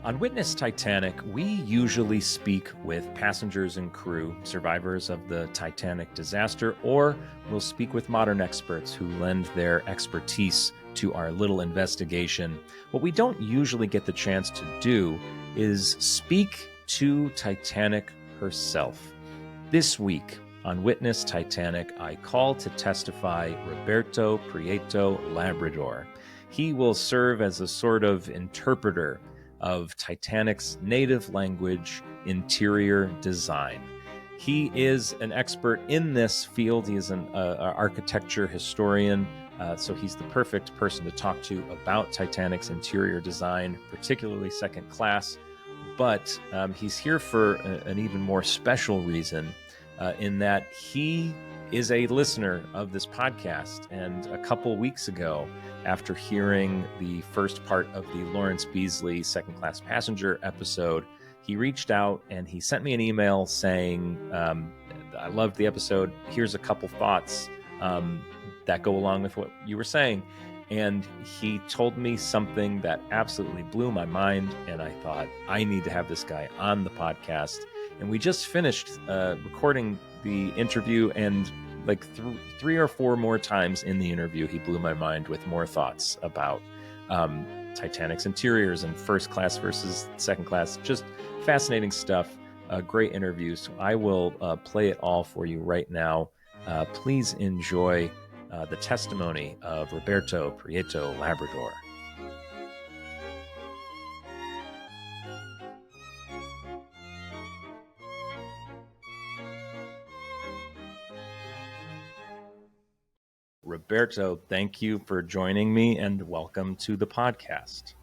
On Witness Titanic, we usually speak with passengers and crew, survivors of the Titanic disaster, or we'll speak with modern experts who lend their expertise to our little investigation. What we don't usually get the chance to do is speak to Titanic herself. This week on Witness Titanic, I call to testify Roberto Prieto-Labrador. He will serve as a sort of interpreter of Titanic's native language, interior design. He is an expert in this field. He is an architecture historian, so he's the perfect person to talk to about Titanic's interior design, particularly second class. But he's here for an even more special reason, in that he is a listener of this podcast. And a couple weeks ago, after hearing the first part of the Lawrence Beasley second class passenger episode, he reached out and he sent me an email saying, I loved the episode. Here's a couple thoughts that go along with what you were saying. And he told me something that absolutely blew my mind. And I thought, I need to have this guy on the podcast. And we just finished recording the interview, and like three or four more times in the interview, he blew my mind with more thoughts about Titanic's interiors and first class versus second class. Just fascinating stuff. Great interview. So I will play it all for you right now. Please enjoy the testimony of Roberto Prieto-Labrador. Roberto, thank you for joining me and welcome to the podcast.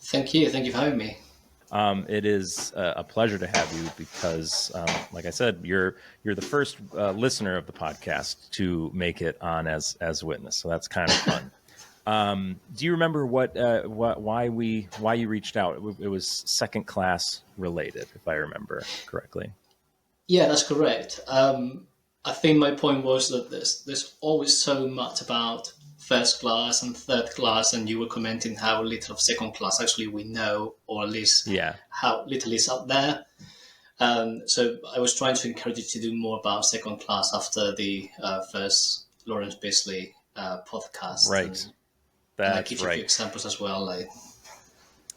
Thank you. Thank you for having me. It is a pleasure to have you because, like I said, you're the first listener of the podcast to make it on as a witness. So that's kind of fun. Do you remember why you reached out? It was second class related, if I remember correctly. Yeah, that's correct. I think my point was that there's always so much about first class and third class, and you were commenting how little of second class actually we know, or at least how little is out there. So I was trying to encourage you to do more about second class after the first Lawrence Beasley podcast. Right. And I give you a few examples as well.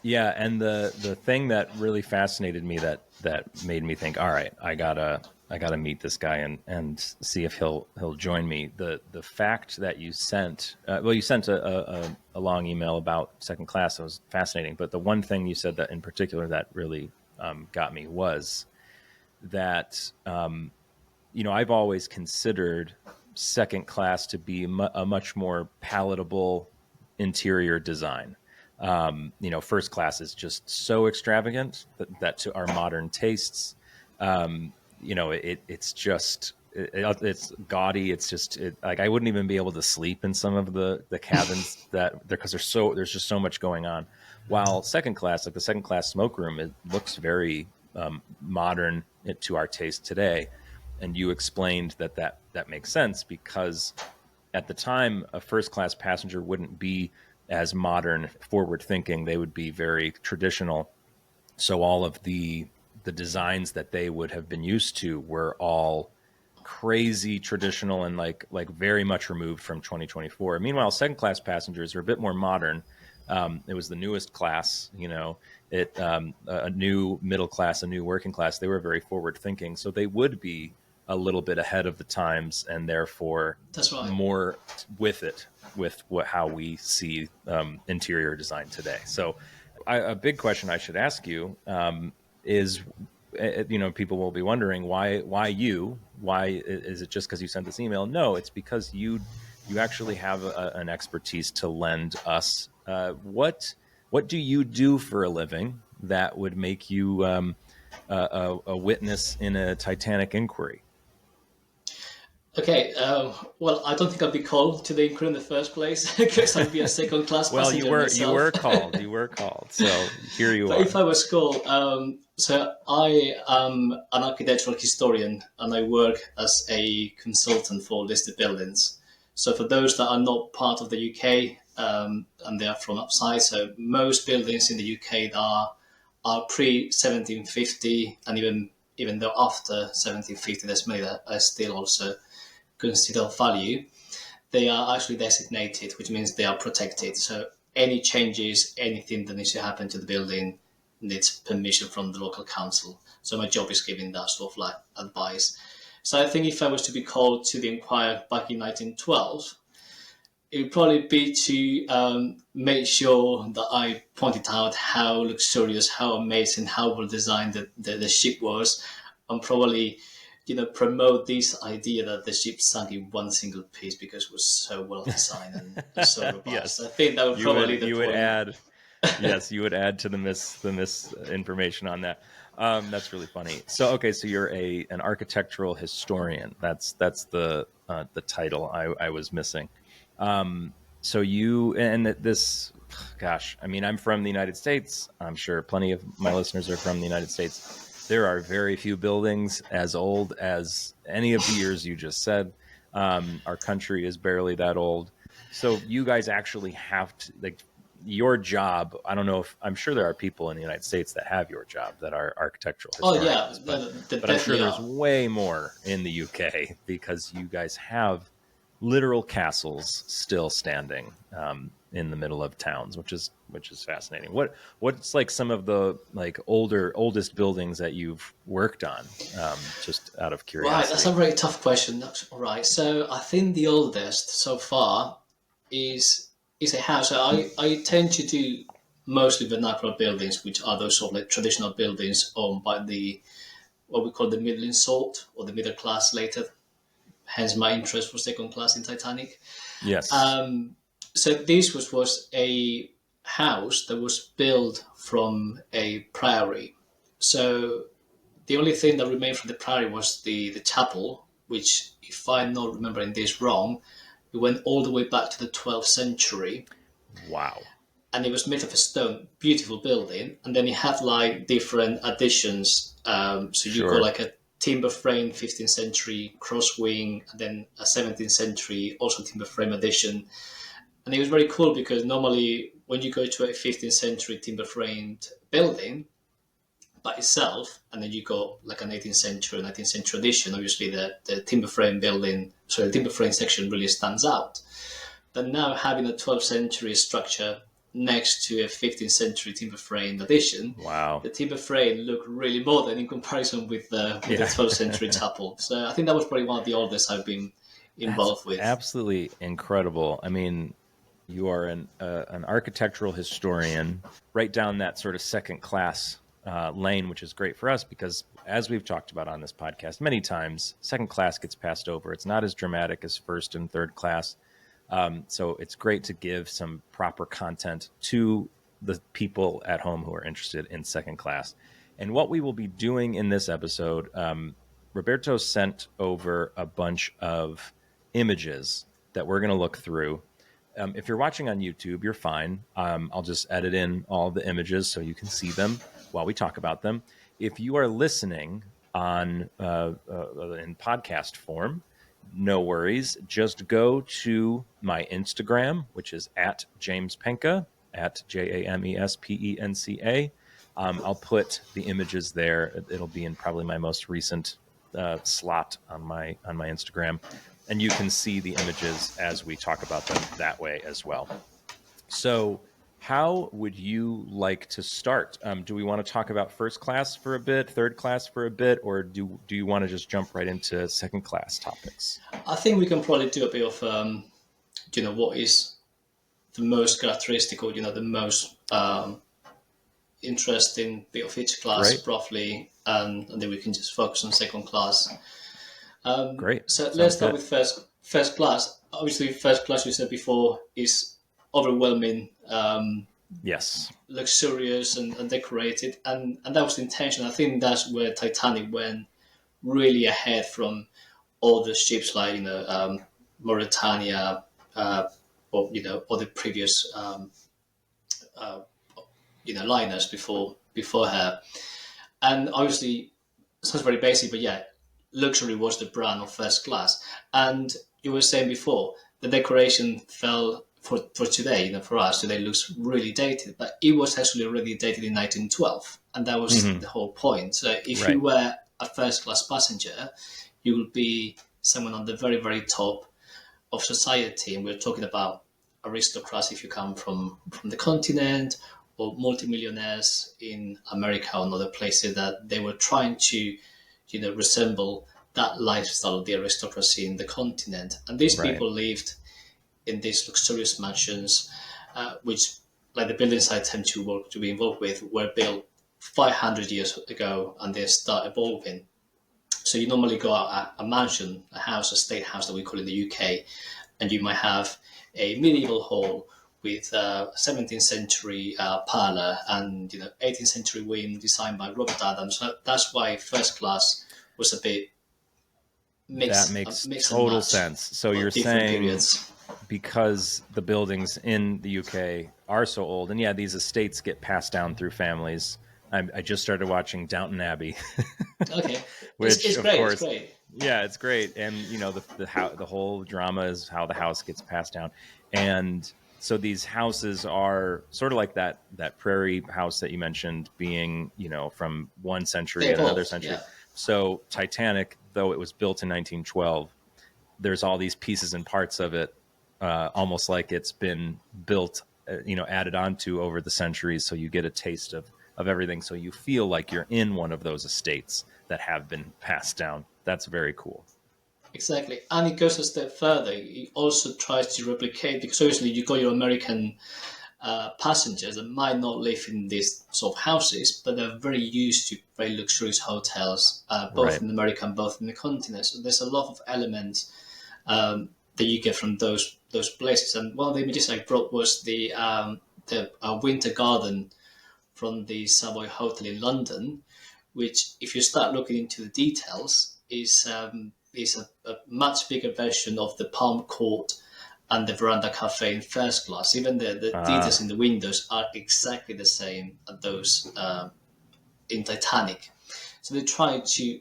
Yeah, and the thing that really fascinated me that made me think, all right, I gotta meet this guy and see if he'll join me. The fact that you sent a long email about second class that was fascinating. But the one thing you said that in particular that really got me was that I've always considered second class to be a much more palatable interior design. First class is just so extravagant that to our modern tastes. It's just it's gaudy. It's just like I wouldn't even be able to sleep in some of the cabins because there's just so much going on. While second class, like the second class smoke room, it looks very modern to our taste today. And you explained that makes sense because at the time a first class passenger wouldn't be as modern, forward thinking. They would be very traditional. So all of the designs that they would have been used to were all crazy traditional and like very much removed from 2024. Meanwhile, second class passengers are a bit more modern. It was the newest class, a new middle class, a new working class. They were very forward thinking. So they would be a little bit ahead of the times and therefore more with how we see interior design today. So a big question I should ask you is, people will be wondering why you? Why is it just because you sent this email? No, it's because you actually have an expertise to lend us. What do you do for a living that would make you a witness in a Titanic inquiry? Okay, well, I don't think I'd be called to the inquiry in the first place because I'd be a second class passenger. Well, myself. you were called. So here you are. If I was called, so I am an architectural historian and I work as a consultant for listed buildings. So for those that are not part of the UK and they are from outside, so most buildings in the UK that are are pre-1750, and even though after 1750 there's many that are still also considered of value, they are actually designated, which means they are protected. So any changes, anything that needs to happen to the building needs permission from the local council. So my job is giving that sort of like advice. So I think if I was to be called to the inquiry back in 1912, it would probably be to make sure that I pointed out how luxurious, how amazing, how well designed the ship was, and probably, promote this idea that the ship sank in one single piece because it was so well designed and so robust. Yes. I think that would probably you would add. Yes, you would add to the misinformation on that. That's really funny. So you're an architectural historian. That's the title I was missing. So you and this, gosh, I mean, I'm from the United States. I'm sure plenty of my listeners are from the United States. There are very few buildings as old as any of the years you just said. Our country is barely that old. So you guys actually have to, like, your job. I don't know if, I'm sure there are people in the United States that have your job that are architectural historians. But I'm sure there's way more in the UK because you guys have literal castles still standing in the middle of towns, which is fascinating. What's like some of the like oldest buildings that you've worked on? Just out of curiosity. Right, that's a very tough question. All right, so I think the oldest so far is a house. So I tend to do mostly vernacular buildings, which are those sort of like traditional buildings owned by what we call the middling sort or the middle class later. Hence my interest for second class in Titanic. Yes. So this was a house that was built from a priory. So the only thing that remained from the priory was the chapel, which, if I'm not remembering this wrong, it went all the way back to the 12th century. Wow. And it was made of a stone, beautiful building. And then it had like different additions. So you got like a timber frame 15th century cross wing, and then a 17th century also timber frame addition. And it was very cool because normally when you go to a 15th century timber framed building by itself, and then you got like an 18th century, 19th century addition, obviously the timber frame the timber frame section really stands out. But now having a 12th century structure next to a 15th century timber frame addition, wow, the timber frame looked really modern in comparison with the 12th century chapel. So I think that was probably one of the oldest I've been involved with. Absolutely incredible. I mean, you are an architectural historian, right down that sort of second class lane, which is great for us because, as we've talked about on this podcast many times, second class gets passed over. It's not as dramatic as first and third class. So it's great to give some proper content to the people at home who are interested in second class. And what we will be doing in this episode, Roberto sent over a bunch of images that we're going to look through. If you're watching on YouTube, you're fine. I'll just edit in all the images so you can see them while we talk about them. If you are listening on in podcast form, no worries. Just go to my Instagram, which is at James Penka, at JamesPenca. I'll put the images there. It'll be in probably my most recent slot on my Instagram, and you can see the images as we talk about them that way as well. So how would you like to start? Do we want to talk about first class for a bit, third class for a bit, or do you want to just jump right into second class topics? I think we can probably do a bit of, what is the most characteristic or, the most interesting bit of each class, roughly, and then we can just focus on second class. Great. So let's start with first class. Obviously, first class, you said before, is overwhelming, yes, luxurious and decorated, and that was the intention. I think that's where Titanic went really ahead from all the ships like Mauritania, or the previous liners before her. And obviously, it sounds very basic, but yeah, luxury was the brand of first class. And you were saying before, the decoration fell for today, for us today looks really dated, but it was actually already dated in 1912. and that was the whole point. So if you were a first class passenger, you would be someone on the very, very top of society. And we're talking about aristocrats if you come from the continent, or multimillionaires in America and other places, that they were trying to, resemble that lifestyle of the aristocracy in the continent. And these people lived in these luxurious mansions, which, like the buildings I tend to be involved with, were built 500 years ago, and they start evolving. So you normally go out a mansion, a house, a state house that we call in the UK, and you might have a medieval hall with a 17th century parlor and 18th century wing designed by Robert Adams. So that's why first class was a bit mixed. That makes total sense. So you're saying periods, because the buildings in the UK are so old, and these estates get passed down through families. I just started watching Downton Abbey. Okay, which it's of great. course, it's great. Yeah, it's great, and the whole drama is how the house gets passed down, and so these houses are sort of like that prairie house that you mentioned, being from one century and another century. Yeah. So Titanic, though it was built in 1912, there's all these pieces and parts of it, almost like it's been built, added onto over the centuries. So you get a taste of everything. So you feel like you're in one of those estates that have been passed down. That's very cool. Exactly. And it goes a step further. It also tries to replicate, because obviously you got your American passengers that might not live in these sort of houses, but they're very used to very luxurious hotels, both in America and both in the continent. So there's a lot of elements that you get from those places. And one of the images I brought was the winter garden from the Savoy Hotel in London, which, if you start looking into the details, is a much bigger version of the Palm Court and the Veranda Cafe in first class. Even the details in the windows are exactly the same as those in Titanic. So they try to,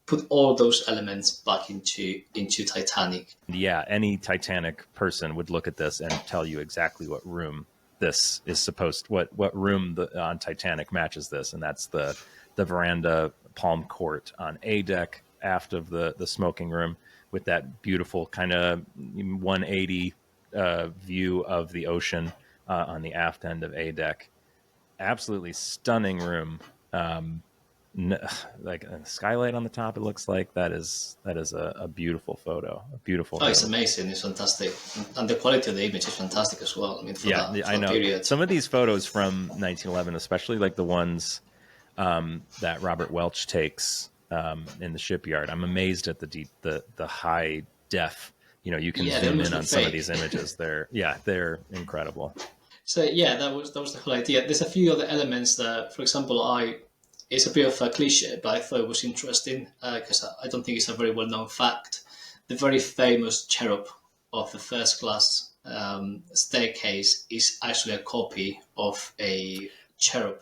put all those elements back into Titanic. Yeah, any Titanic person would look at this and tell you exactly what room this is what room on Titanic matches this, and that's the veranda Palm Court on A deck, aft of the smoking room, with that beautiful kind of 180 view of the ocean on the aft end of A deck. Absolutely stunning room. Like a skylight on the top, it looks like. That is a beautiful photo. A beautiful photo. It's amazing. It's fantastic. And the quality of the image is fantastic as well. I mean, I know. Period. Some of these photos from 1911, especially like the ones that Robert Welch takes in the shipyard, I'm amazed at the high def. You can zoom in on some of these images. They're incredible. So that was the whole idea. There's a few other elements that, for example, it's a bit of a cliche, but I thought it was interesting because I don't think it's a very well-known fact. The very famous cherub of the first class staircase is actually a copy of a cherub,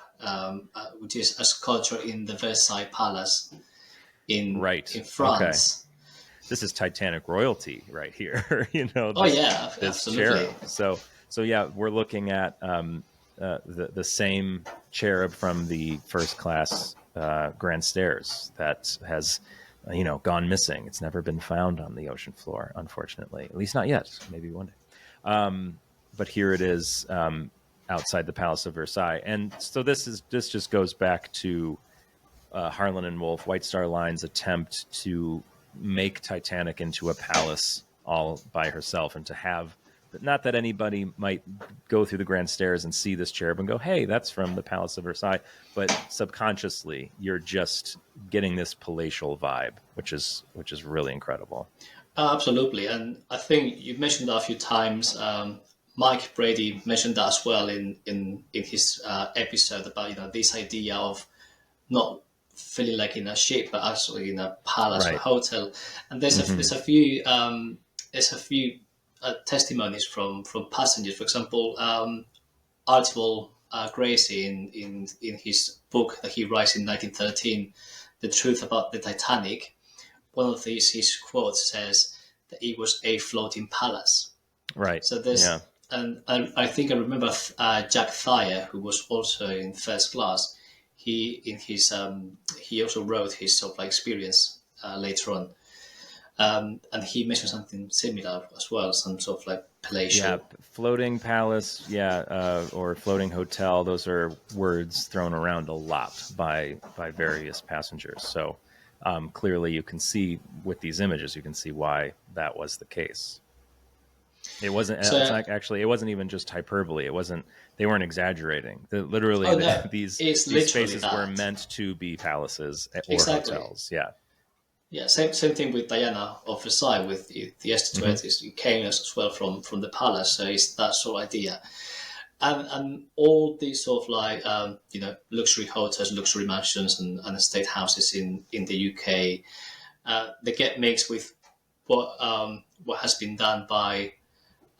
which is a sculpture in the Versailles Palace in France. Okay. This is Titanic royalty right here. This absolutely. Cherub. So we're looking at the same cherub from the first class grand stairs that has gone missing. It's never been found on the ocean floor, unfortunately, at least not yet. Maybe one day. But here it is outside the Palace of Versailles. And so this just goes back to Harlan and Wolff, White Star Line's attempt to make Titanic into a palace all by herself, and to have, not that anybody might go through the grand stairs and see this cherub and go, hey, that's from the Palace of Versailles. But subconsciously, you're just getting this palatial vibe, which is really incredible. Absolutely. And I think you've mentioned that a few times. Mike Brady mentioned that as well in his episode about this idea of not feeling like in a ship, but actually in a palace or hotel. And there's a few testimonies from passengers. For example, Archibald Gracie in his book that he writes in 1913, The Truth About the Titanic, one of his quotes says that it was a floating palace. Right. So there's, and I think I remember Jack Thayer, who was also in first class. he also wrote his sort of like experience later on, and he mentioned something similar as well, some sort of like Yeah, palatial. floating palace, or floating hotel. Those are words thrown around a lot by various passengers. So clearly, you can see with these images, you can see why that was the case. It wasn't. It's So, not actually. It wasn't even just hyperbole. It wasn't. They weren't exaggerating. Literally, oh no, these it's these literally spaces were that. meant to be palaces or Exactly. hotels. Yeah. Yeah, same thing with Diana of Versailles with the Hmm. statuettes. It came as well from the palace, so it's that sort of idea. And all these sort of like luxury hotels, luxury mansions, and estate houses in the UK, they get mixed with what has been done by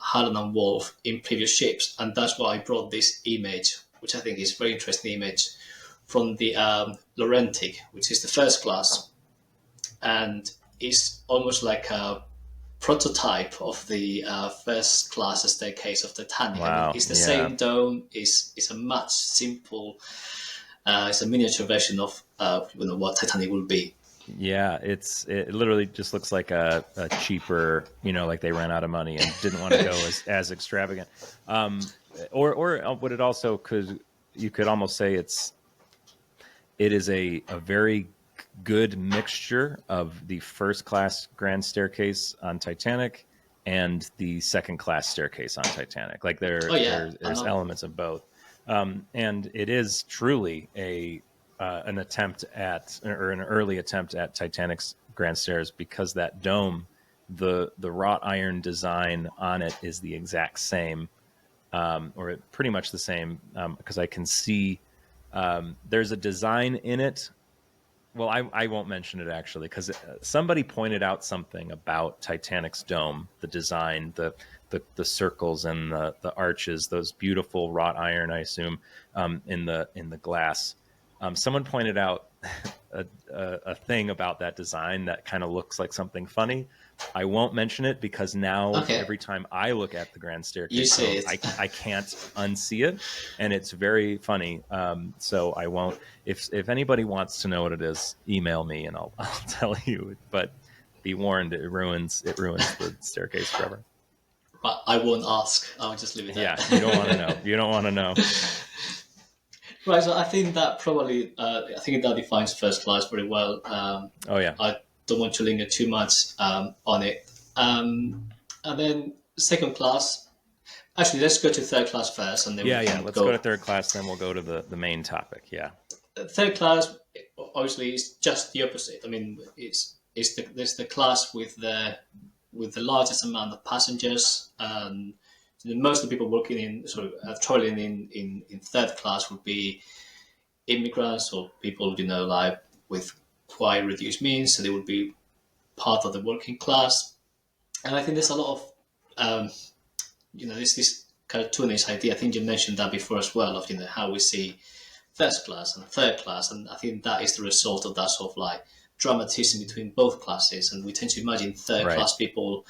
Harland and Wolff in previous ships, and that's why I brought this image, which I think is a very interesting image from the Laurentic, which is the first class, and it's almost like a prototype of the first class staircase of Titanic. I mean, Wow. it's the Yeah. same dome. It's a much simple. It's a miniature version of what Titanic will be. Yeah, it literally just looks like a cheaper, like they ran out of money and didn't want to go as extravagant. Or would it also could you could almost say it is a very good mixture of the first class grand staircase on Titanic and the second class staircase on Titanic. Like Oh yeah, there's elements of both, and it is truly a an attempt at or an early attempt at Titanic's grand stairs because that dome, the wrought iron design on it is the exact same, or pretty much the same, because I can see there's a design in it. Well, I won't mention it actually because somebody pointed out something about Titanic's dome, the design, the circles and the arches, those beautiful wrought iron, I assume, in the glass. Someone pointed out a thing about that design that kind of looks like something funny. I won't mention it because now okay. every time I look at the Grand You Staircase see Dome, it. I can't unsee it, and it's very funny. So I won't. If anybody wants to know what it is, email me and I'll I'll tell you. But be warned, it ruins the staircase forever. But I won't ask. I'll just leave it there. Yeah, you don't want to know. You don't want to know. Right. So I think that probably I think that defines first class very well. Oh yeah, I don't want to linger too much on it. And then second class. Actually, let's go to third class first, and then we yeah. can Let's go to go. third class, then we'll go to the main topic. Yeah, Third class, obviously, is just the opposite. I mean, there's the class with the largest amount of passengers. Most of the people working in sort of traveling in third class would be immigrants or people like with quite reduced means, so they would be part of the working class. And I think there's a lot of there's this cartoonish idea. I think you mentioned that before as well of how we see first class and third class, and I think that is the result of that sort of like dramatism between both classes. And we tend to imagine third right, class people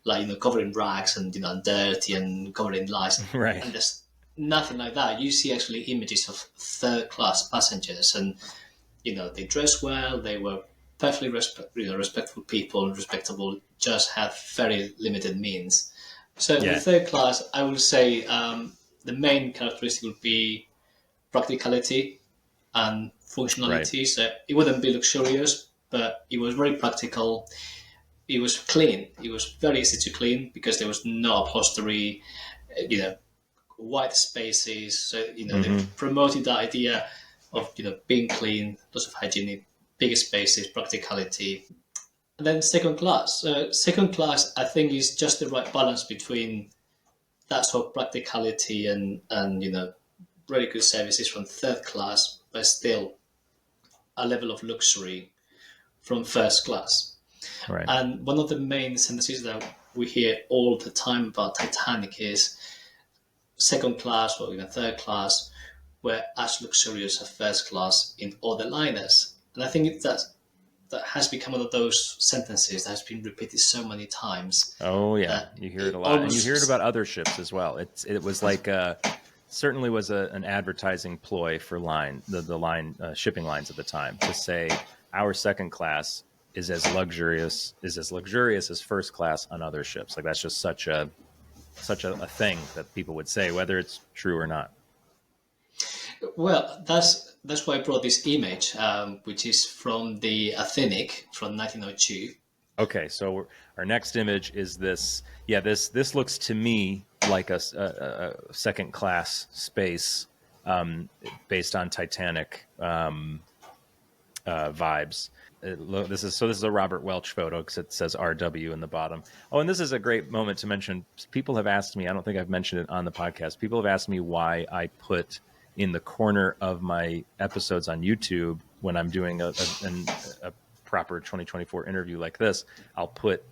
like covered in rags and and dirty and covered in lice, right, and there's nothing like that. You see actually images of third class passengers, and they dress well, they were perfectly respectful people and respectable, just had very limited means. So with yeah, third class, I would say the main characteristic would be practicality and right. functionality. So it wouldn't be luxurious, but it was very practical. It was clean. It was very easy to clean because there was no upholstery, wide spaces. So they Hmm. promoted the idea of being clean, lots of hygienic, bigger spaces, practicality. And then second class. Second class, I think, is just the right balance between that sort of practicality and really good services from third class, but still a level of luxury from first class. Right. And one of the main sentences that we hear all the time about Titanic is second class or even third class were as luxurious as first class in other liners. And I think that has become one of those sentences that has been repeated so many times Oh yeah, that you hear it it a lot, and you hear it almost about other ships as well. It was like certainly was an advertising ploy for shipping lines at the time, to say our second class is as luxurious as first class on other ships. Like, that's just such a thing that people would say, whether it's true or not. Well, that's why I brought this image, which is from the Titanic from 1902. Okay, so our next image is this. Yeah, this looks to me like a second class space, based on Titanic vibes. This is a Robert Welch photo, because it says RW in the bottom. Oh, and this is a great moment to mention. People have asked me, I don't think I've mentioned it on the podcast, people have asked me why I put in the corner of my episodes on YouTube, when I'm doing a proper 2024 interview like this, I'll put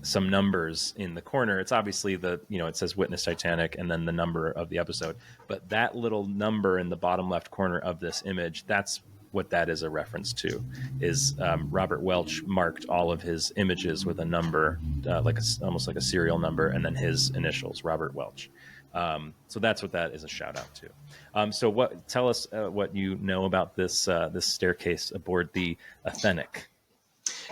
some numbers in the corner. It's obviously it says Witness Titanic and then the number of the episode, but that little number in the bottom left corner of this image, that's what that is a reference to. Is Robert Welch marked all of his images with a number, almost like a serial number, and then his initials, Robert Welch. So that's what that is a shout out to. So tell us what you know about this staircase aboard the Titanic.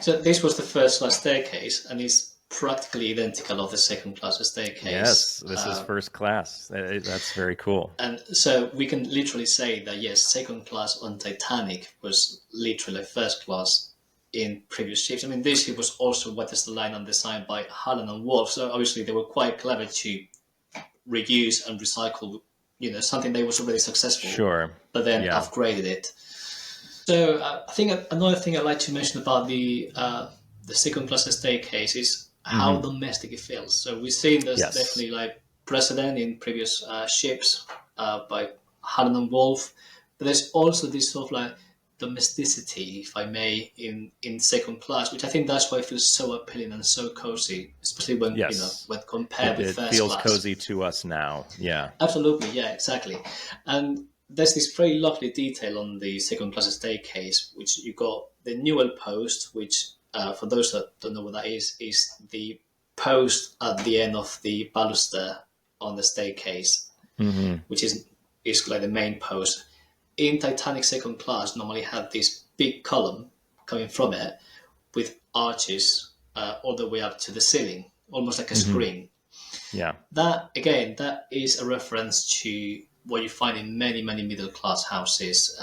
So this was the first class staircase, and it's practically identical of the second class staircase. Yes, this is first class. That's very cool. And so we can literally say that, yes, second class on Titanic was literally first class in previous ships. I mean, this ship was also what is the line and designed by Harland and Wolff. So obviously they were quite clever to reuse and recycle, something that was already successful. Sure. But then upgraded it. So I think another thing I'd like to mention about the second class staircase is how domestic it feels. So we've seen there's definitely like precedent in previous ships by Harland and Wolff, but there's also this sort of like domesticity, if I may, in second class, which I think that's why it feels so appealing and so cozy, especially when when compared with first class. It feels cozy to us now. Yeah, absolutely. Yeah, exactly. And there's this very lovely detail on the second class staircase, which you got the newel post, which for those that don't know what that is the post at the end of the baluster on the staircase, which is like the main post. In Titanic second class, normally had this big column coming from it with arches all the way up to the ceiling, almost like a screen. Yeah. That is a reference to what you find in many, many middle class houses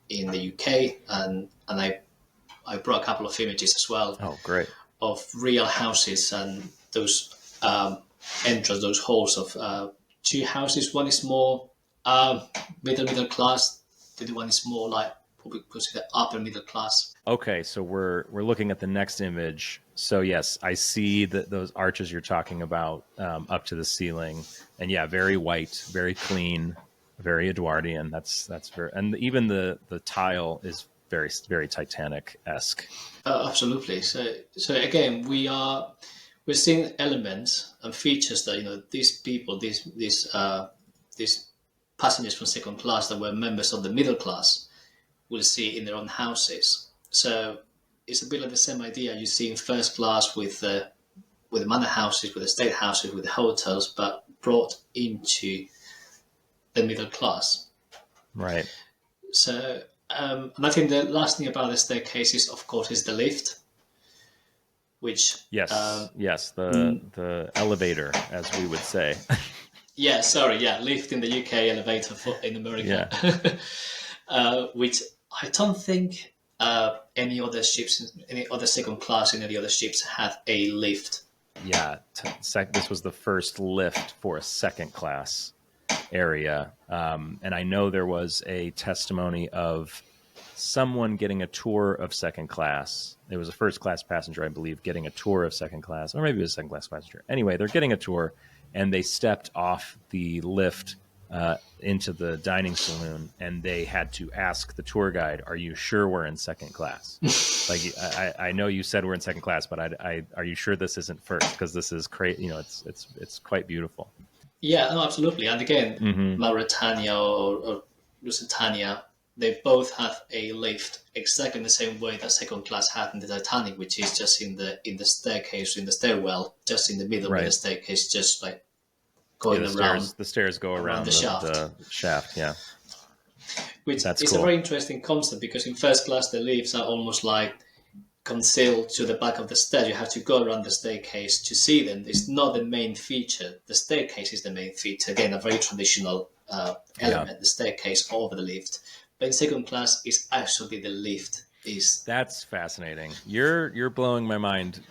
in the UK, and I brought a couple of images as well. Oh, great! Of real houses and those entrance, those halls of two houses. One is more middle class. The other one is more like what we consider upper middle class. Okay, so we're looking at the next image. So yes, I see those arches you're talking about up to the ceiling, and very white, very clean, very Edwardian. That's very, and even the tile is very, very Titanic-esque. Absolutely. So again, we're seeing elements and features that these people, these passengers from second class that were members of the middle class will see in their own houses. So it's a bit like the same idea you see in first class with the manor houses, with the state houses, with the hotels, but brought into the middle class. Right. So, and I think the last thing about the staircase is, of course, is the lift, which the elevator, as we would say. Lift in the UK, elevator in America. Yeah. Which I don't think any other ships, any other second class in any other ships had a lift. Yeah, this was the first lift for a second class area. And I know there was a testimony of someone getting a tour of second class. It was a first class passenger, I believe, getting a tour of second class, or maybe it was a second class passenger. Anyway, they're getting a tour, and they stepped off the lift into the dining saloon, and they had to ask the tour guide, "Are you sure we're in second class?" Like, I know you said we're in second class, but are you sure this isn't first? Because this is crazy. It's quite beautiful. Yeah, no, absolutely. And again, Mauritania or Lusitania, they both have a lift exactly in the same way that second class had in the Titanic, which is just in the staircase, in the stairwell, just in the middle of the staircase, just like going The stairs go around the shaft. the shaft. Yeah, Which that's is cool. a very interesting concept because in first class the lifts are almost like concealed to the back of the stairs. You have to go around the staircase to see them. It's not the main feature. The staircase is the main feature. Again, a very traditional element, the staircase over the lift. But in second class, it's actually the lift. That's fascinating. You're blowing my mind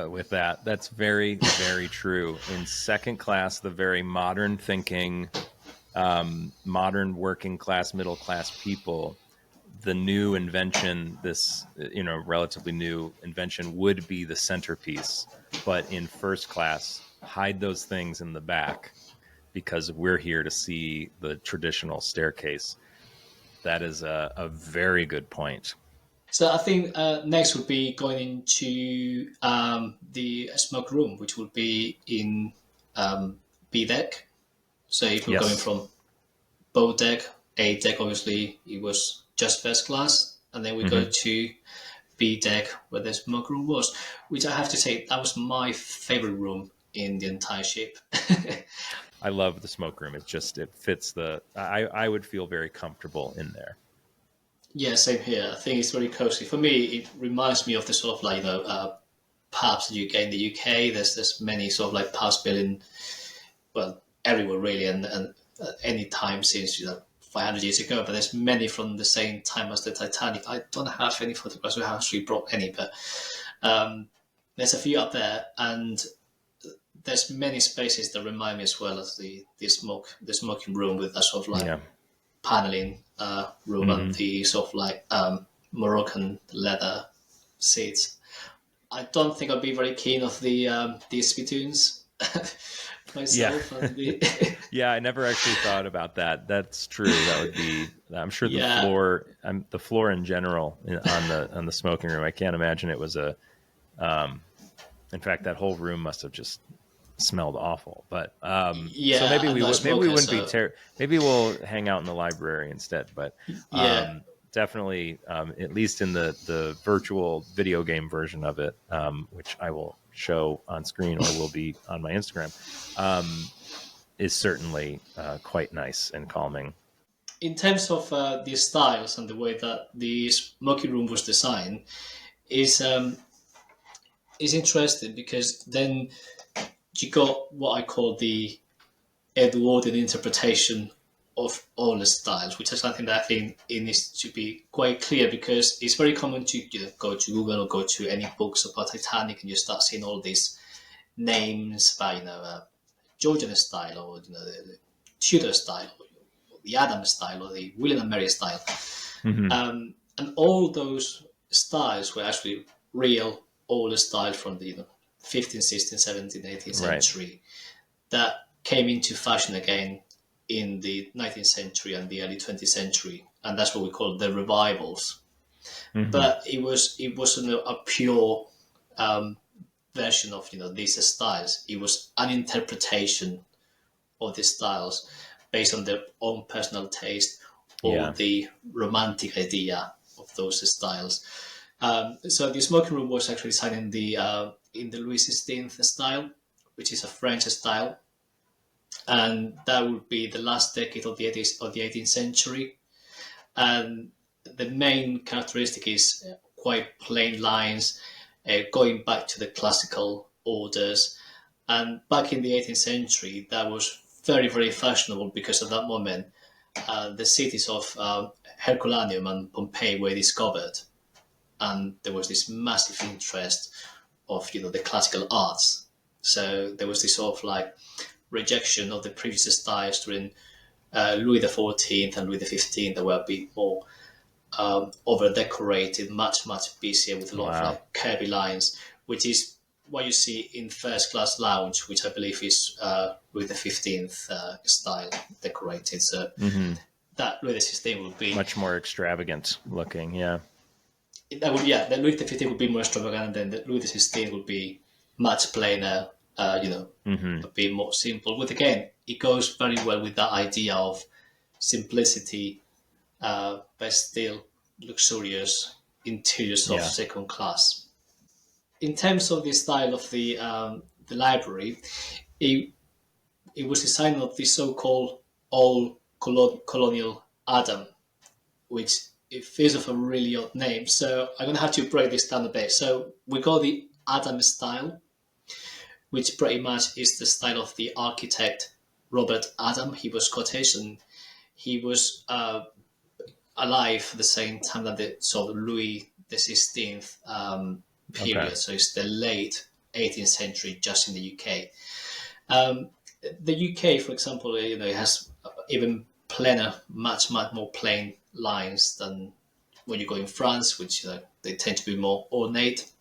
with that. That's very, very true. In second class, the very modern thinking, modern working class, middle class people, the new invention, this relatively new invention, would be the centerpiece. But in first class, hide those things in the back because we're here to see the traditional staircase. That is a very good point. So I think next would be going into the smoke room, which would be in B deck. So if you're coming Yes. from boat deck, A deck, obviously it was just first class, and then we go to B deck where the smoke room was, which I have to say that was my favorite room in the entire ship. I love the smoke room. It fits I would feel very comfortable in there. Yeah, same here. I think it's very cozy. For me, it reminds me of the sort of like, pubs that you get in the UK. There's many sort of like pubs built in, well, everywhere really, and any time since 500 years ago. But there's many from the same time as the Titanic. I don't have any photographs. We have actually brought any, but there's a few up there, and there's many spaces that remind me as well as the smoking room with that sort of like paneling room and the sort of like Moroccan leather seats. I don't think I'd be very keen of the spittoons myself. Yeah. Yeah, I never actually thought about that. That's true. That would be. I'm sure the floor in general on the smoking room. I can't imagine it was a. In fact, that whole room must have just smelled awful. But so maybe we wouldn't be maybe we'll hang out in the library instead. But definitely, at least in the virtual video game version of it, which I will show on screen or will be on my Instagram, is certainly quite nice and calming. In terms of the styles and the way that the smoking room was designed, is interesting because then you got what I call the Edwardian interpretation of all the styles, which is something that I think it needs to be quite clear because it's very common to go to Google or go to any books about Titanic and you start seeing all these names by Georgian style or the Tudor style or the Adams style or the William and Mary style, and all those styles were actually real older style from the 15th, 16th, 17th, 18th century that came into fashion again in the 19th century and the early 20th century, and that's what we call the revivals. But it wasn't a pure version of these styles. It was an interpretation of these styles based on their own personal taste or the romantic idea of those styles. So the smoking room was actually designed in the Louis XVI style, which is a French style, and that would be the last decade of the 18th century. And the main characteristic is quite plain lines, going back to the classical orders. And back in the 18th century, that was very, very fashionable because at that moment, the cities of Herculaneum and Pompeii were discovered. And there was this massive interest of the classical arts. So there was this sort of like rejection of the previous styles during Louis XIV and Louis XV that were a bit more over decorated, much busier with a lot of like curvy lines, which is what you see in First Class Lounge, which I believe is Louis XV style decorated. So that Louis XVI would be much more extravagant looking. Yeah. The Louis XV would be more extravagant, and the Louis XVI would be much plainer, a bit more simple. But again, it goes very well with that idea of simplicity, but still luxurious interiors of second class. In terms of the style of the library, it it was designed of the so-called old colonial Adam, which it feels of a really odd name. So I'm going to have to break this down a bit. So we got the Adam style, which pretty much is the style of the architect Robert Adam. He was Scottish, and he was alive at the same time that the sort of Louis XVI period. Okay. So it's the late 18th century, just in the UK. The UK, for example, it has even plainer, much more plain lines than when you go in France, which they tend to be more ornate.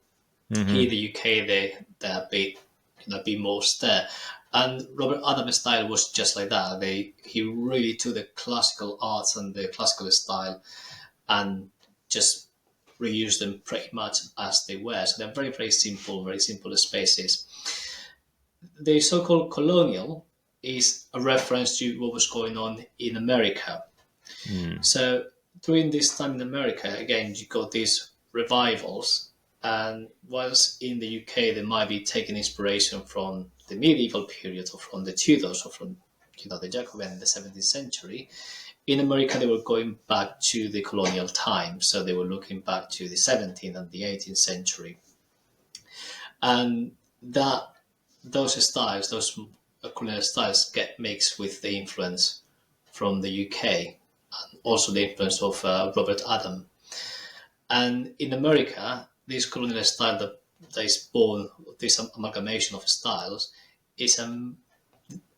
Here in the UK, they're a bit more austere. And Robert Adams' style was just like that. He really took the classical arts and the classical style and just reused them pretty much as they were. So they're very simple spaces. The so-called colonial is a reference to what was going on in America. So during this time in America, again, you got these revivals, and whilst in the UK they might be taking inspiration from the medieval period or from the Tudors or from the Jacobin in the 17th century, in America they were going back to the colonial time. So they were looking back to the 17th and the 18th century, and those styles, those colonial styles, get mixed with the influence from the UK, and also the influence of Robert Adam. And in America, this colonial style that is born, this amalgamation of styles, is a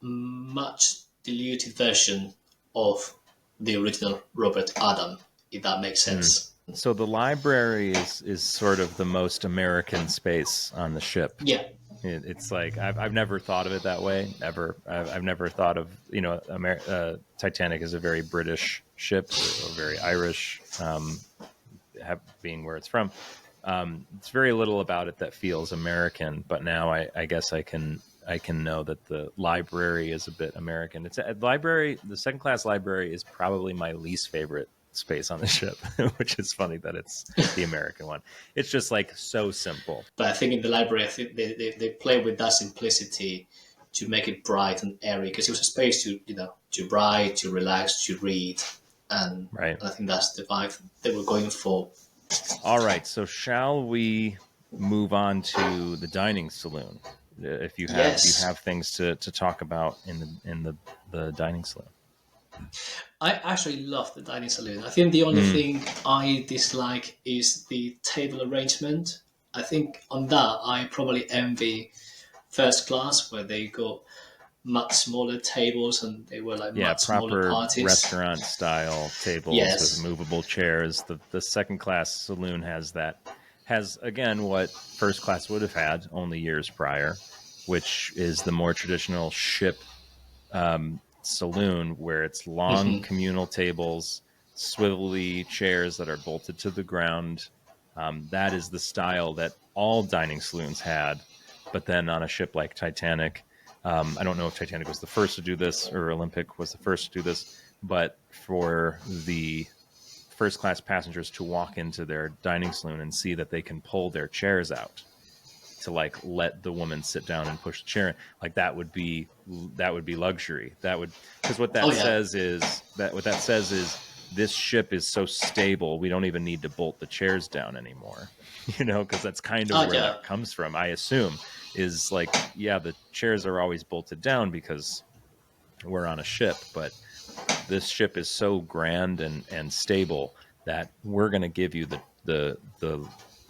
much diluted version of the original Robert Adam, if that makes sense. So the library is sort of the most American space on the ship. Yeah. It's like I've never thought of it that way. Ever. I've never thought of Titanic as a very British ship or very Irish, being where it's from. It's very little about it that feels American. But now I guess I can know that the library is a bit American. It's a library. The second class library is probably my least favorite space on the ship, which is funny that it's the American one. It's just like so simple. But I think in the library, I think they play with that simplicity to make it bright and airy, because it was a space to write, to relax, to read, and right. I think that's the vibe they were going for. All right, so shall we move on to the dining saloon? If you have, Yes. Do you have things to talk about in the dining saloon? I actually love the dining saloon. I think the only thing I dislike is the table arrangement. I think on that I probably envy first class, where they got much smaller tables and they were like much smaller proper parties. restaurant style tables with movable chairs. The second class saloon has again what first class would have had only years prior, which is the more traditional ship saloon, where it's long communal tables, swivelly chairs that are bolted to the ground. That is the style that all dining saloons had. But then on a ship like Titanic, I don't know if Titanic was the first to do this or Olympic was the first to do this, but for the first class passengers to walk into their dining saloon and see that they can pull their chairs out to like let the woman sit down and push the chair in, like that would be luxury. That would, because what that says is this ship is so stable we don't even need to bolt the chairs down anymore, because that's kind of where that comes from, I assume, is like, the chairs are always bolted down because we're on a ship, but this ship is so grand and stable that we're going to give you the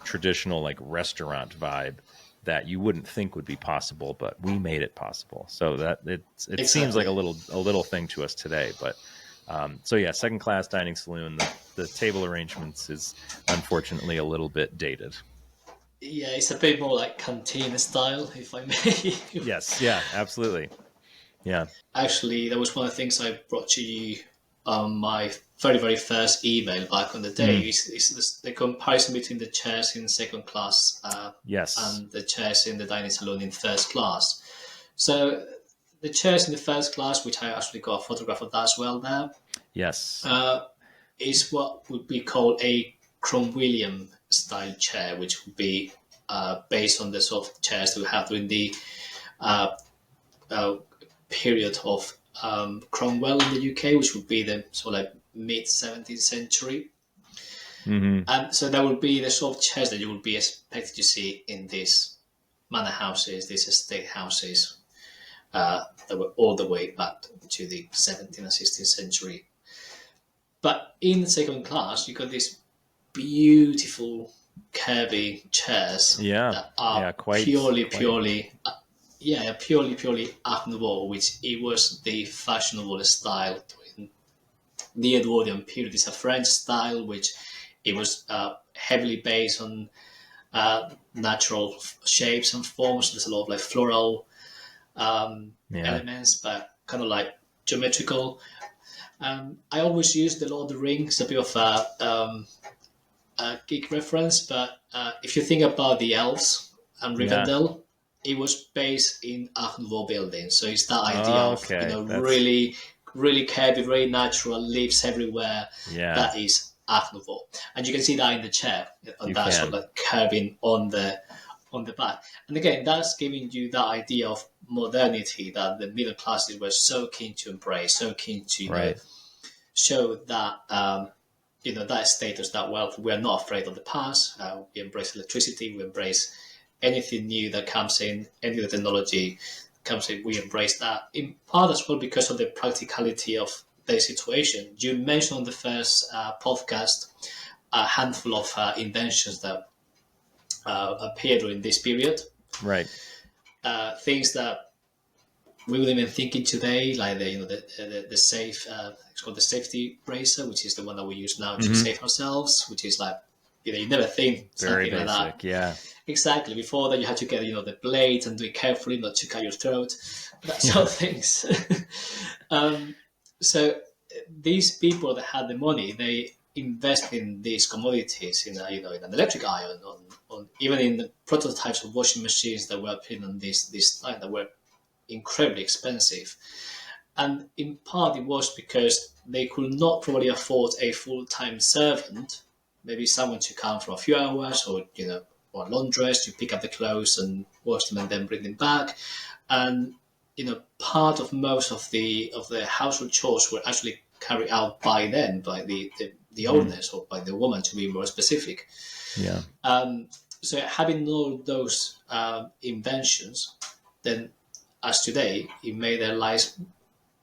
traditional like restaurant vibe that you wouldn't think would be possible, but we made it possible. So that it seems like a little thing to us today, but second class dining saloon, the table arrangements is unfortunately a little bit dated. Yeah, it's a bit more like canteen style, if I may. Yes, yeah, absolutely. Yeah. Actually, that was one of the things I brought to you on my very first email back on the day. Is the comparison between the chairs in second class and the chairs in the dining saloon in first class. So the chairs in the first class, which I actually got a photograph of that as well there. Yes. Is what would be called a Cromwellian style chair, which would be based on the sort of chairs that we have during the period of Cromwell in the UK, which would be the sort of like mid 17th century. And so that would be the sort of chairs that you would be expected to see in these manor houses, these estate houses that were all the way back to the 17th and 16th century. But in the second class, you got these beautiful curvy chairs that are purely Art Nouveau, which it was the fashionable style during the Edwardian period. It's a French style, which it was heavily based on natural shapes and forms. There's a lot of like floral elements, but kind of like geometrical. I always use the Lord of the Rings, a bit of a geek reference, but if you think about the elves and Rivendell, it was based in Art Nouveau buildings. So it's that idea of really, really curvy, very natural, leaves everywhere. Yeah. That is Art Nouveau, and you can see that in the chair. That sort of like curving on the back. And again, that's giving you that idea of modernity that the middle classes were so keen to embrace, so keen to show that that status, that wealth. We are not afraid of the past. We embrace electricity. We embrace anything new that comes in, any new technology comes in. We embrace that in part as well because of the practicality of their situation. You mentioned on the first podcast a handful of inventions that appeared during this period. Right. Things that we wouldn't even think in today, like the safe. It's called the safety bracer, which is the one that we use now to save ourselves. Which is like you never think very something basic, like that. Yeah. Exactly. Before that, you had to get the blade and do it carefully, not to cut your throat. That sort of things. So these people that had the money, they invest in these commodities in an electric iron, on even in the prototypes of washing machines that were appearing on this line that were incredibly expensive. And in part it was because they could not probably afford a full-time servant, maybe someone to come for a few hours, or or a laundress to pick up the clothes and wash them and then bring them back. And part of most of the household chores were actually carried out by them, by the owners, or by the woman, to be more specific. Yeah. So having all those inventions, then as today, it made their lives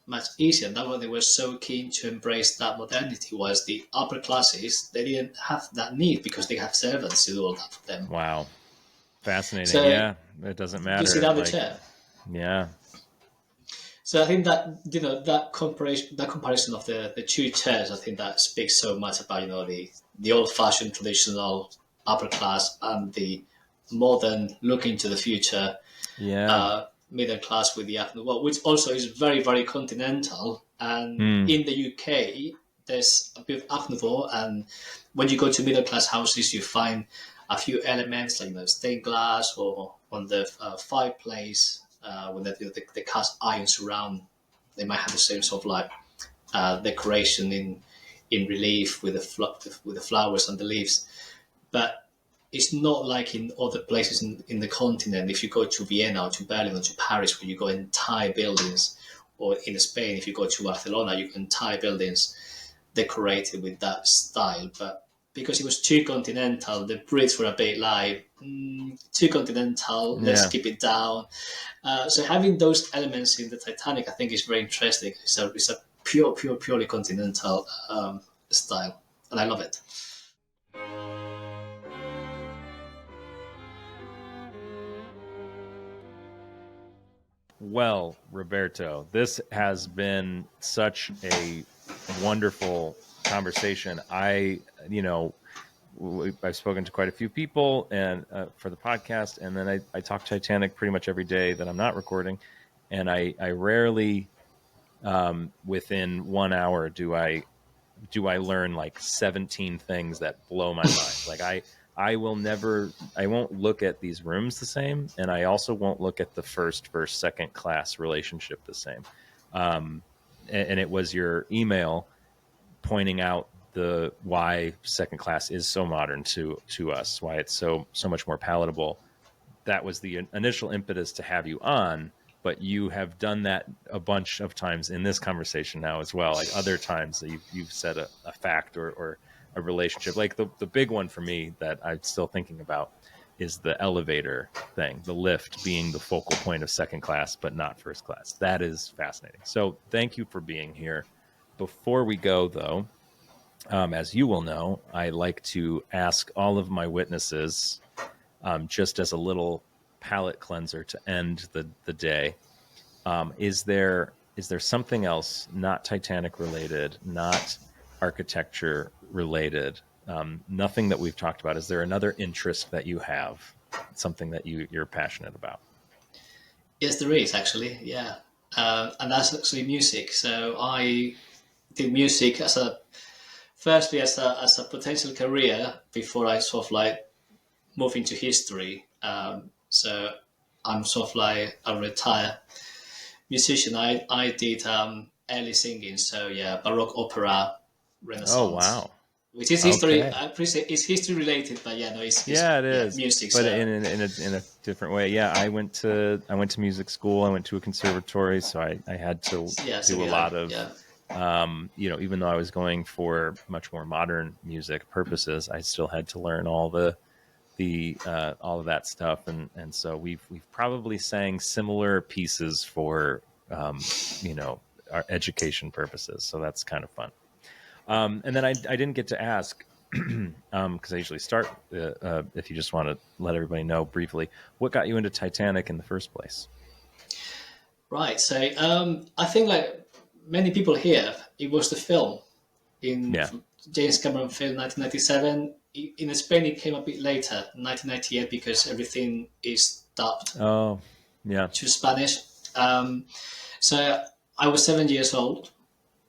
much easier. And that's why they were so keen to embrace that modernity. Was the upper classes, they didn't have that need because they have servants to do all that for them. Wow. Fascinating. So, it doesn't matter. You see that the chair. Yeah. So I think that that comparison of the two chairs, I think that speaks so much about the old-fashioned traditional upper class and the modern looking to the future middle class with the Art Nouveau, which also is very, very continental. And in the UK, there's a bit of Art Nouveau, and when you go to middle class houses, you find a few elements like stained glass, or on the fireplace. When the cast iron surround, they might have the same sort of like decoration in relief with the flowers and the leaves, but it's not like in other places in the continent. If you go to Vienna or to Berlin or to Paris, where you go entire buildings, or in Spain, if you go to Barcelona, you can entire buildings decorated with that style. But because it was too continental, the Brits were a bit like, too continental, let's keep it down. So having those elements in the Titanic, I think, is very interesting. It's a purely continental style, and I love it. Well, Roberto, this has been such a wonderful conversation. I've spoken to quite a few people and for the podcast, and then I talk Titanic pretty much every day that I'm not recording, and I rarely, within 1 hour, do I learn like 17 things that blow my mind. Like I won't look at these rooms the same, and I also won't look at the first versus second class relationship the same. And it was your email pointing out why second class is so modern to us, why it's so much more palatable. That was the initial impetus to have you on. but you have done that a bunch of times in this conversation now as well. Like other times that you've said a fact or a relationship. Like the big one for me that I'm still thinking about is the elevator thing, the lift being the focal point of second class, but not first class. That is fascinating. So thank you for being here. Before we go, though, as you will know, I like to ask all of my witnesses, just as a little palate cleanser to end the day. Is there something else, not Titanic related, not architecture related, nothing that we've talked about? Is there another interest that you have, something that you're passionate about? Yes, there is actually. Yeah, and that's actually music. So I did music as a firstly as a potential career before I sort of like move into history. So I'm sort of like a retired musician. I did early singing. So yeah, Baroque opera, Oh, Renaissance, wow. which is history. Okay. I appreciate it's history related, but yeah, no, it's Yeah, it yeah is, music. but So in a different way. Yeah, I went to music school. I went to a conservatory, so I had to yeah, so do a did I. lot of, Yeah. even though I was going for much more modern music purposes, I still had to learn all all of that stuff, and so we've probably sang similar pieces for our education purposes. So that's kind of fun. And then I didn't get to ask, because I usually start, if you just want to let everybody know briefly, what got you into Titanic in the first place? Right. So I think like many people here, it was the film in Yeah. James Cameron film 1997. In Spain, it came a bit later, 1998, because everything is dubbed Oh, yeah. to Spanish. So I was 7 years old,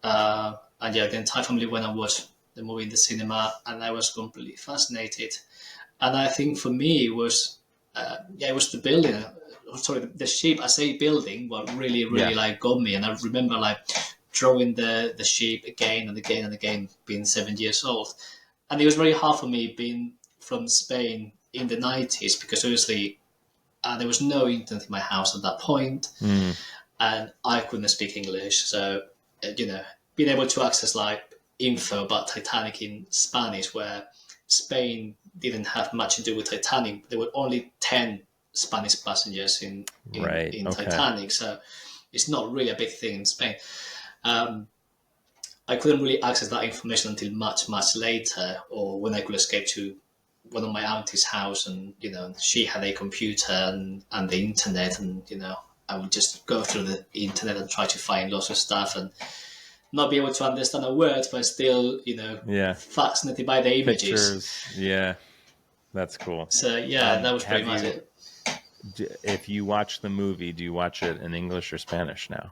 and yeah, the entire family went and watched the movie in the cinema, and I was completely fascinated. And I think for me, it was the building. Sorry, the shape as a building, what really Yeah. like got me. And I remember like drawing the shape again and again and again, being 7 years old. And it was very hard for me being from Spain in the 90s because obviously there was no internet in my house at that point, Mm, and I couldn't speak English. So being able to access like info about Titanic in Spanish, where Spain didn't have much to do with Titanic. There were only 10 Spanish passengers right. in Okay. Titanic, so it's not really a big thing in Spain. Um, I couldn't really access that information until much later, or when I could escape to one of my auntie's house, and she had a computer and the internet, and I would just go through the internet and try to find lots of stuff and not be able to understand a word, but still, Yeah. fascinated by the images. Pictures. Yeah. That's cool. So yeah, that was pretty Have much you, it. if you watch the movie, do you watch it in English or Spanish now?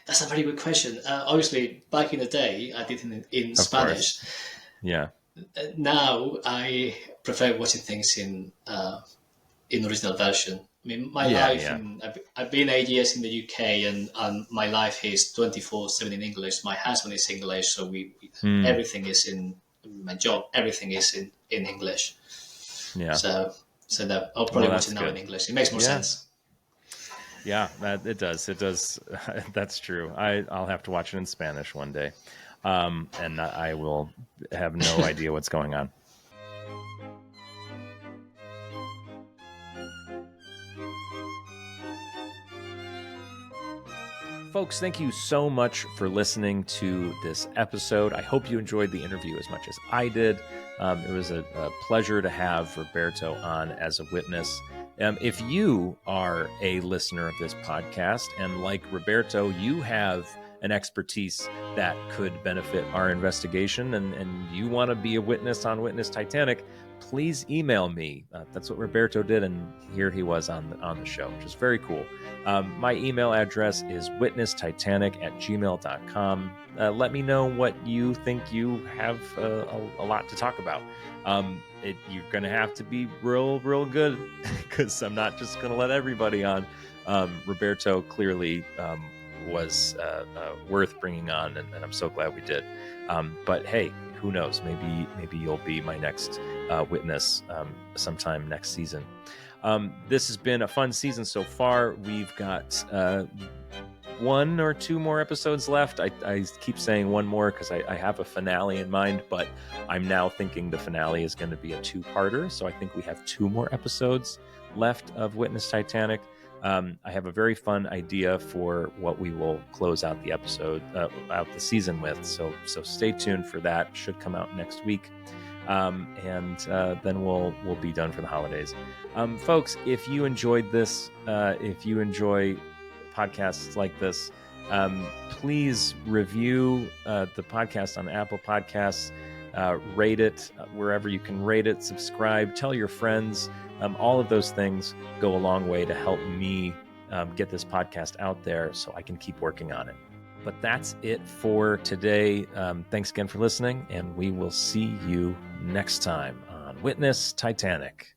That's a very good question. Obviously, back in the day, I did it in Of course. Spanish. Yeah. Now I prefer watching things in original version. I mean, my Yeah. life Yeah. I've been 8 years in the UK, and my life is 24/7 in English. My husband is English, so Mm, everything is in my job. Everything is in English. yeah. So that I'll Well, probably watch that's it now in good. English. It makes more Yeah. sense. Yeah, that it does. It does. That's true. I'll have to watch it in Spanish one day, and I will have no idea what's going on. Folks, thank you so much for listening to this episode. I hope you enjoyed the interview as much as I did. It was a pleasure to have Roberto on as a witness. If you are a listener of this podcast and like Roberto, you have an expertise that could benefit our investigation and you want to be a witness on Witness Titanic, please email me. That's what Roberto did, and here he was on the show, which is very cool. My email address is witnesstitanic@gmail.com. Let me know what you think you have a lot to talk about. You're going to have to be real good because I'm not just going to let everybody on. Roberto clearly was worth bringing on, and I'm so glad we did. But hey, who knows? Maybe you'll be my next witness sometime next season. This has been a fun season so far. We've got 1 or 2 more episodes left. I keep saying one more because I have a finale in mind, but I'm now thinking the finale is going to be a 2-parter. So I think we have 2 more episodes left of Witness Titanic. I have a very fun idea for what we will close out the episode, out the season with. So stay tuned for that. Should come out next week. And then we'll be done for the holidays. Folks, if you enjoyed this, if you enjoy podcasts like this, please review the podcast on Apple Podcasts, rate it wherever you can rate it, subscribe, tell your friends. All of those things go a long way to help me get this podcast out there so I can keep working on it. But that's it for today. Thanks again for listening, and we will see you next time on Witness Titanic.